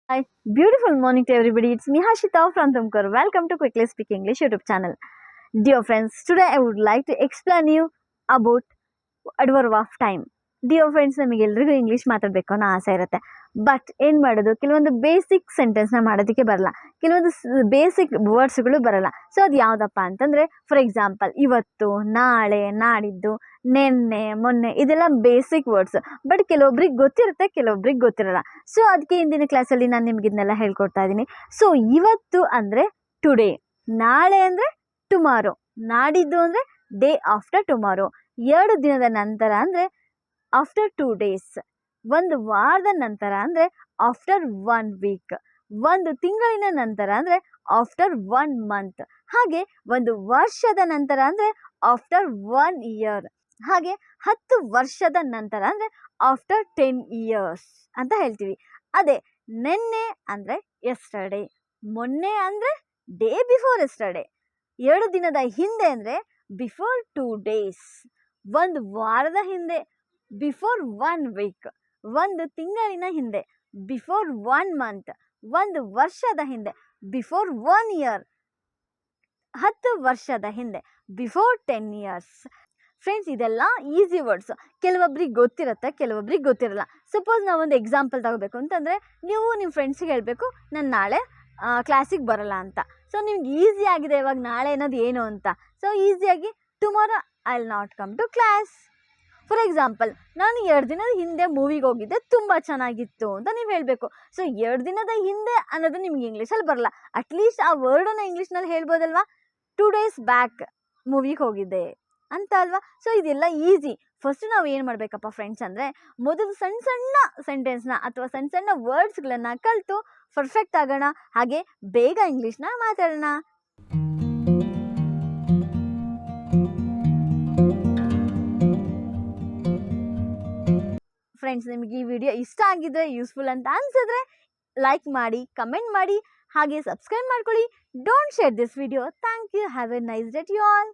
Hi, beautiful morning to everybody. It's me Hashita from Tumkur. Welcome to Quickly Speak English YouTube channel. Dear friends, today I would like to explain you about adverb of time. Dear friends, ನಮಗೆಲ್ರಿಗೂ English ಮಾತಾಡಬೇಕು ಅನ್ನೋ ಆಸೆ ಇರುತ್ತೆ. But ಏನು ಮಾಡೋದು, ಕೆಲವೊಂದು basic ಸೆಂಟೆನ್ಸ್ನ ಮಾಡೋದಕ್ಕೆ ಬರಲ್ಲ, ಕೆಲವೊಂದು ಬೇಸಿಕ್ ವರ್ಡ್ಸ್ಗಳು ಬರಲ್ಲ. ಸೊ ಅದು ಯಾವುದಪ್ಪ ಅಂತಂದರೆ, ಫಾರ್ ಎಕ್ಸಾಂಪಲ್ ಇವತ್ತು, ನಾಳೆ, ನಾಡಿದ್ದು, ನೆನ್ನೆ, ಮೊನ್ನೆ, ಇದೆಲ್ಲ ಬೇಸಿಕ್ ವರ್ಡ್ಸ್. ಬಟ್ ಕೆಲವೊಬ್ರಿಗೆ ಗೊತ್ತಿರುತ್ತೆ, ಕೆಲವೊಬ್ರಿಗೆ ಗೊತ್ತಿರಲ್ಲ. ಸೊ ಅದಕ್ಕೆ ಇಂದಿನ ಕ್ಲಾಸಲ್ಲಿ ನಾನು ನಿಮ್ಗೆ ಇದನ್ನೆಲ್ಲ ಹೇಳ್ಕೊಡ್ತಾ ಇದ್ದೀನಿ. ಸೊ ಇವತ್ತು ಅಂದರೆ ಟುಡೇ, ನಾಳೆ ಅಂದರೆ ಟುಮಾರೋ, ನಾಡಿದ್ದು ಅಂದರೆ ಡೇ ಆಫ್ಟರ್ ಟುಮಾರೋ, 2 ದಿನದ ನಂತರ ಅಂದರೆ ಆಫ್ಟರ್ 2 days, ಒಂದು ವಾರದ ನಂತರ ಅಂದರೆ ಆಫ್ಟರ್ 1 week, ಒಂದು ತಿಂಗಳಿನ ನಂತರ ಅಂದರೆ ಆಫ್ಟರ್ 1 month, ಹಾಗೆ ಒಂದು ವರ್ಷದ ನಂತರ ಅಂದರೆ ಆಫ್ಟರ್ 1 year, ಹಾಗೆ 10 ವರ್ಷದ ನಂತರ ಅಂದರೆ ಆಫ್ಟರ್ 10 years ಅಂತ ಹೇಳ್ತೀವಿ. ಅದೇ ನೆನ್ನೆ ಅಂದರೆ ಎಸ್ಟರ್ಡೇ, ಮೊನ್ನೆ ಅಂದರೆ ಡೇ ಬಿಫೋರ್ ಎಸ್ಟರ್ಡೇ, 2 ದಿನದ ಹಿಂದೆ ಅಂದರೆ ಬಿಫೋರ್ 2 days, ಒಂದು ವಾರದ ಹಿಂದೆ ಬಿಫೋರ್ 1 week, ಒಂದು ತಿಂಗಳಿನ ಹಿಂದೆ ಬಿಫೋರ್ 1 month, ಒಂದು ವರ್ಷದ ಹಿಂದೆ ಬಿಫೋರ್ 1 year, 10 ವರ್ಷದ ಹಿಂದೆ ಬಿಫೋರ್ 10 years. ಫ್ರೆಂಡ್ಸ್, ಇದೆಲ್ಲ ಈಸಿ ವರ್ಡ್ಸ್. ಕೆಲವೊಬ್ರಿಗೆ ಗೊತ್ತಿರುತ್ತೆ, ಕೆಲವೊಬ್ರಿಗೆ ಗೊತ್ತಿರಲ್ಲ. ಸಪೋಸ್ ನಾವೊಂದು ಎಕ್ಸಾಂಪಲ್ ತಗೋಬೇಕು ಅಂತಂದರೆ, ನೀವು ನಿಮ್ಮ ಫ್ರೆಂಡ್ಸಿಗೆ ಹೇಳಬೇಕು ನಾನು ನಾಳೆ ಕ್ಲಾಸಿಗೆ ಬರಲ್ಲ ಅಂತ. ಸೊ ನಿಮ್ಗೆ ಈಸಿ ಆಗಿದೆ ಇವಾಗ ನಾಳೆ ಅನ್ನೋದು ಏನು ಅಂತ. ಸೊ ಈಸಿಯಾಗಿ tomorrow I will not come to class. For example, ನಾನು 2 ದಿನದ ಹಿಂದೆ ಮೂವಿಗೆ ಹೋಗಿದ್ದೆ, ತುಂಬ ಚೆನ್ನಾಗಿತ್ತು ಅಂತ ನೀವು ಹೇಳಬೇಕು. ಸೊ 2 ದಿನದ ಹಿಂದೆ ಅನ್ನೋದು ನಿಮ್ಗೆ ಇಂಗ್ಲೀಷಲ್ಲಿ ಬರಲ್ಲ, ಅಟ್ಲೀಸ್ಟ್ ಆ ವರ್ಡನ್ನು ಇಂಗ್ಲೀಷ್ನಲ್ಲಿ ಹೇಳ್ಬೋದಲ್ವಾ. 2 days ಬ್ಯಾಕ್ ಮೂವಿಗೆ ಹೋಗಿದ್ದೆ ಅಂತ ಅಲ್ವಾ. ಸೊ ಇದೆಲ್ಲ ಈಸಿ. ಫಸ್ಟ್ ನಾವು ಏನು ಮಾಡಬೇಕಪ್ಪ ಫ್ರೆಂಡ್ಸ್ ಅಂದರೆ, ಮೊದಲು ಸಣ್ಣ ಸಣ್ಣ ಸೆಂಟೆನ್ಸ್ನ ಅಥವಾ ಸಣ್ಣ ಸಣ್ಣ ವರ್ಡ್ಸ್ಗಳನ್ನು ಕಲಿತು ಪರ್ಫೆಕ್ಟ್ ಆಗೋಣ, ಹಾಗೆ ಬೇಗ ಇಂಗ್ಲೀಷ್ನ ಮಾತಾಡೋಣ. ಫ್ರೆಂಡ್ಸ್, ನಿಮಗೆ ಈ ವಿಡಿಯೋ ಇಷ್ಟ ಆಗಿದ್ರೆ, ಯೂಸ್ಫುಲ್ ಅಂತ ಅನ್ಸಿದ್ರೆ ಲೈಕ್ ಮಾಡಿ, ಕಮೆಂಟ್ ಮಾಡಿ, ಹಾಗೆ ಸಬ್ಸ್ಕ್ರೈಬ್ ಮಾಡ್ಕೊಳ್ಳಿ. Don't share this video. Thank you. Have a nice day to you all.